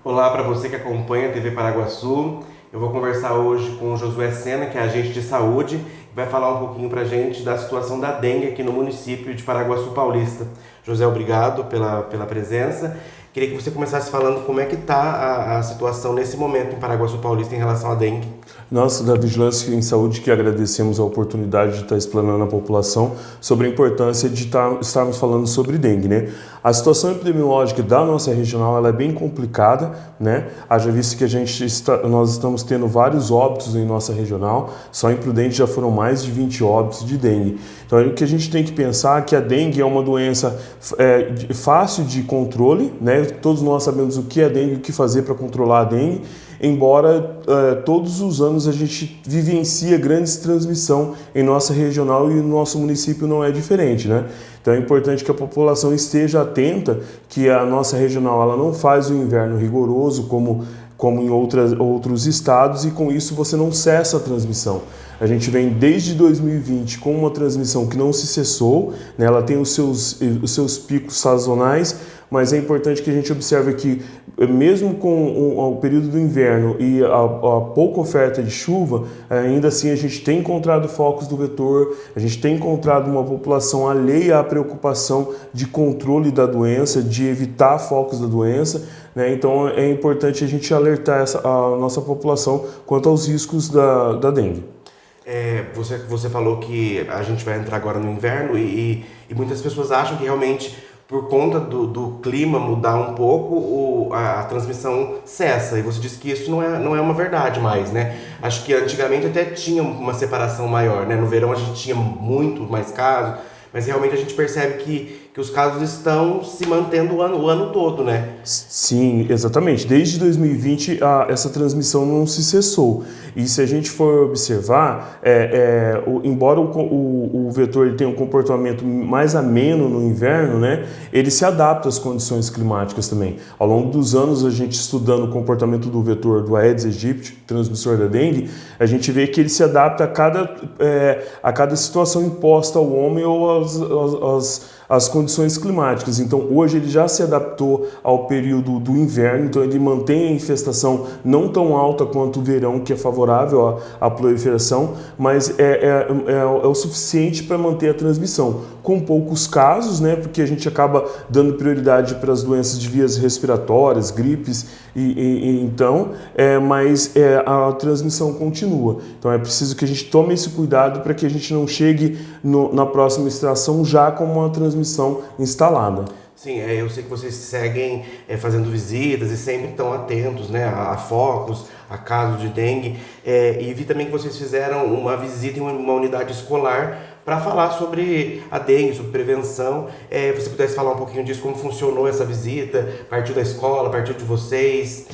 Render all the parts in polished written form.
Olá para você que acompanha a TV Paraguaçu. Eu vou conversar hoje com o Josué Sena, que é agente de saúde, e vai falar um pouquinho para a gente da situação da dengue aqui no município de Paraguaçu Paulista. José, obrigado pela presença. Queria que você começasse falando como é que está a situação nesse momento em Paraguaçu Paulista em relação à dengue. Nós, da Vigilância em Saúde, que agradecemos a oportunidade de estar explanando à população sobre a importância de estarmos falando sobre dengue, né? A situação epidemiológica da nossa regional ela é bem complicada, né? Haja visto que nós estamos tendo vários óbitos em nossa regional, só em Prudente já foram mais de 20 óbitos de dengue. Então, o que a gente tem que pensar é que a dengue é uma doença fácil de controle, né? Todos nós sabemos o que é dengue, o que fazer para controlar a dengue, embora todos os anos a gente vivencia grandes transmissão em nossa regional e no nosso município não é diferente, né? Então é importante que a população esteja atenta que a nossa regional ela não faz o inverno rigoroso como em outros estados, e com isso você não cessa a transmissão. A gente vem desde 2020 com uma transmissão que não se cessou, né? Ela tem os seus picos sazonais, mas é importante que a gente observe que mesmo com o período do inverno e a pouca oferta de chuva, ainda assim a gente tem encontrado focos do vetor, a gente tem encontrado uma população alheia à preocupação de controle da doença, de evitar focos da doença, né? Então é importante a gente alertar a nossa população quanto aos riscos da dengue. Você falou que a gente vai entrar agora no inverno e muitas pessoas acham que realmente por conta do clima mudar um pouco, a transmissão cessa. E você disse que isso não é uma verdade mais, né? Acho que antigamente até tinha uma separação maior, né? No verão a gente tinha muito mais casos, mas realmente a gente percebe que os casos estão se mantendo o ano todo, né? Sim, exatamente. Desde 2020 essa transmissão não se cessou. E se a gente for observar, embora o vetor ele tenha um comportamento mais ameno no inverno, né, ele se adapta às condições climáticas também. Ao longo dos anos, a gente estudando o comportamento do vetor do Aedes aegypti, transmissor da dengue, a gente vê que ele se adapta a cada situação imposta ao homem ou às condições climáticas. Então, hoje ele já se adaptou ao período do inverno, então ele mantém a infestação não tão alta quanto o verão, que é favorável à proliferação, mas é o suficiente para manter a transmissão. Com poucos casos, né, porque a gente acaba dando prioridade para as doenças de vias respiratórias, gripes, mas a transmissão continua. Então é preciso que a gente tome esse cuidado para que a gente não chegue na próxima estação já com uma transmissão instalada. Sim, eu sei que vocês seguem fazendo visitas e sempre estão atentos, né, a focos, a casos de dengue, e vi também que vocês fizeram uma visita em uma unidade escolar para falar sobre a dengue, sobre prevenção. Você pudesse falar um pouquinho disso, como funcionou essa visita, partiu da escola, partiu de vocês?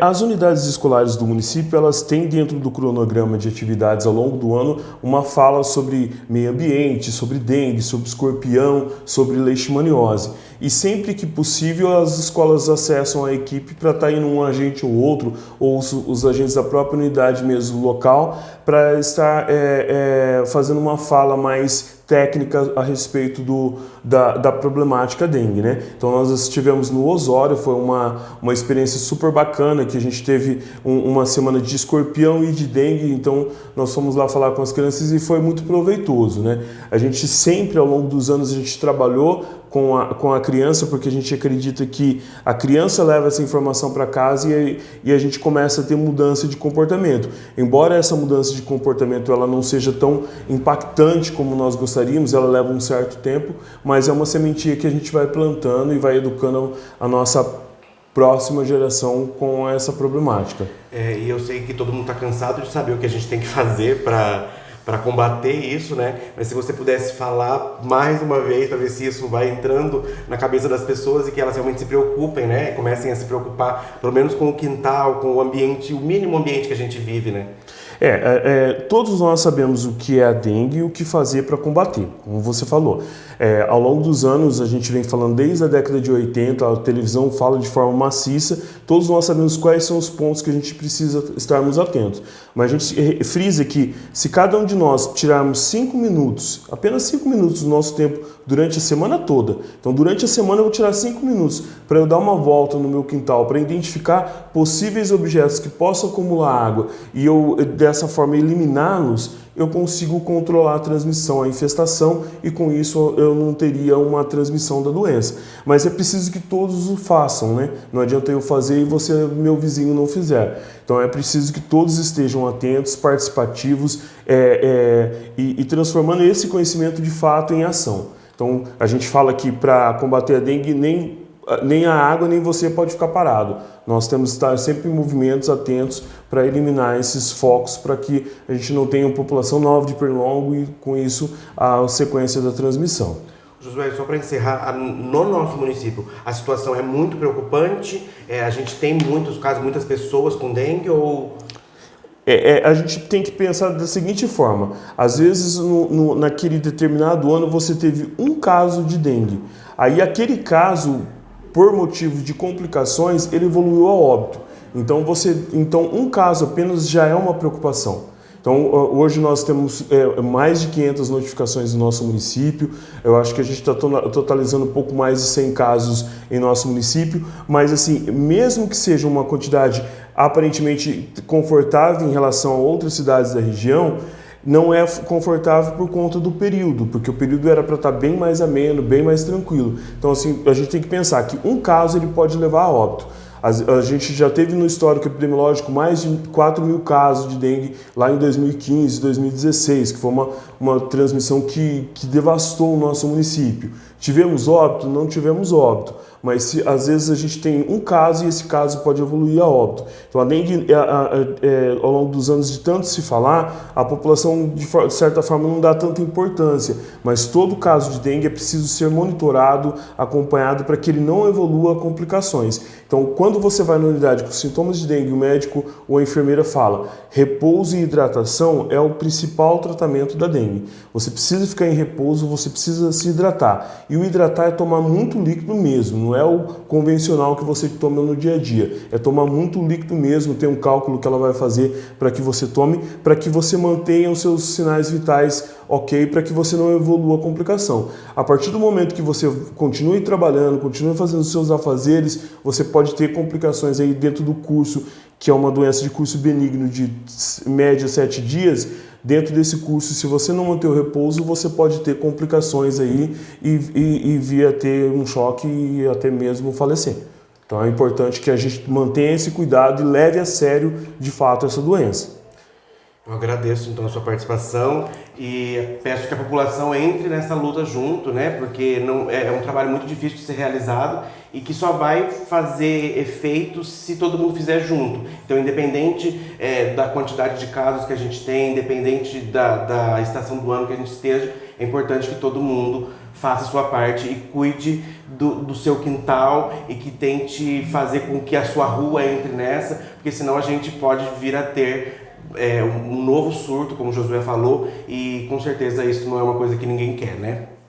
As unidades escolares do município, elas têm dentro do cronograma de atividades ao longo do ano uma fala sobre meio ambiente, sobre dengue, sobre escorpião, sobre leishmaniose. E sempre que possível as escolas acessam a equipe para estar indo um agente ou outro, ou os agentes da própria unidade mesmo local, para estar fazendo uma fala mais técnica a respeito da problemática dengue, né? Então nós estivemos no Osório, foi uma experiência super bacana, que a gente teve uma semana de escorpião e de dengue, então nós fomos lá falar com as crianças e foi muito proveitoso, né? A gente sempre, ao longo dos anos, a gente trabalhou com a criança, porque a gente acredita que a criança leva essa informação para casa e a gente começa a ter mudança de comportamento. Embora essa mudança de comportamento ela não seja tão impactante como nós gostaríamos, ela leva um certo tempo, mas é uma sementinha que a gente vai plantando e vai educando a nossa próxima geração com essa problemática. E eu sei que todo mundo está cansado de saber o que a gente tem que fazer para combater isso, né? Mas se você pudesse falar mais uma vez, para ver se isso vai entrando na cabeça das pessoas e que elas realmente se preocupem, né? Comecem a se preocupar, pelo menos com o quintal, com o ambiente, o mínimo ambiente que a gente vive, né? Todos nós sabemos o que é a dengue e o que fazer para combater, como você falou. Ao longo dos anos, a gente vem falando desde a década de 80, a televisão fala de forma maciça, todos nós sabemos quais são os pontos que a gente precisa estarmos atentos. Mas a gente frisa que se cada um de nós tirarmos 5 minutos, apenas 5 minutos do nosso tempo durante a semana toda, então durante a semana eu vou tirar 5 minutos para eu dar uma volta no meu quintal, para identificar possíveis objetos que possam acumular água e eu dessa forma eliminá-los, eu consigo controlar a transmissão, a infestação, e com isso eu não teria uma transmissão da doença. Mas é preciso que todos o façam, né? Não adianta eu fazer e você, meu vizinho, não fizer. Então é preciso que todos estejam atentos, participativos e transformando esse conhecimento de fato em ação. Então a gente fala que para combater a dengue nem a água nem você pode ficar parado. Nós temos que estar sempre em movimentos atentos para eliminar esses focos, para que a gente não tenha uma população nova de pernilongo e com isso a sequência da transmissão. Josué, só para encerrar, no nosso município a situação é muito preocupante, a gente tem muitos casos, muitas pessoas com dengue ou... A gente tem que pensar da seguinte forma, às vezes naquele determinado ano você teve um caso de dengue, aí aquele caso, por motivo de complicações, ele evoluiu a óbito. Então um caso apenas já é uma preocupação. Então, hoje nós temos mais de 500 notificações no nosso município. Eu acho que a gente está totalizando um pouco mais de 100 casos em nosso município. Mas, assim, mesmo que seja uma quantidade aparentemente confortável em relação a outras cidades da região, não é confortável por conta do período, porque o período era para estar bem mais ameno, bem mais tranquilo. Então, assim, a gente tem que pensar que um caso ele pode levar a óbito. A gente já teve no histórico epidemiológico mais de 4 mil casos de dengue lá em 2015, 2016, que foi uma transmissão que devastou o nosso município. Tivemos óbito? Não tivemos óbito, mas às vezes a gente tem um caso e esse caso pode evoluir a óbito. Então a dengue, ao longo dos anos de tanto se falar, a população de certa forma não dá tanta importância, mas todo caso de dengue é preciso ser monitorado, acompanhado para que ele não evolua a complicações. Então quando você vai na unidade com sintomas de dengue, o médico ou a enfermeira fala, repouso e hidratação é o principal tratamento da dengue. Você precisa ficar em repouso, você precisa se hidratar. E o hidratar é tomar muito líquido mesmo, não é o convencional que você toma no dia a dia. É tomar muito líquido mesmo, tem um cálculo que ela vai fazer para que você tome, para que você mantenha os seus sinais vitais ok, para que você não evolua a complicação. A partir do momento que você continue trabalhando, continue fazendo os seus afazeres, você pode ter complicações aí dentro do curso, que é uma doença de curso benigno de média 7 dias. Dentro desse curso, se você não manter o repouso, você pode ter complicações aí e vir a ter um choque e até mesmo falecer. Então é importante que a gente mantenha esse cuidado e leve a sério, de fato, essa doença. Eu agradeço então a sua participação e peço que a população entre nessa luta junto, né? Porque é um trabalho muito difícil de ser realizado e que só vai fazer efeito se todo mundo fizer junto. Então, independente da quantidade de casos que a gente tem, independente da estação do ano que a gente esteja, é importante que todo mundo faça a sua parte e cuide do seu quintal e que tente fazer com que a sua rua entre nessa, porque senão a gente pode vir a ter um novo surto, como o Josué falou, e com certeza isso não é uma coisa que ninguém quer, né?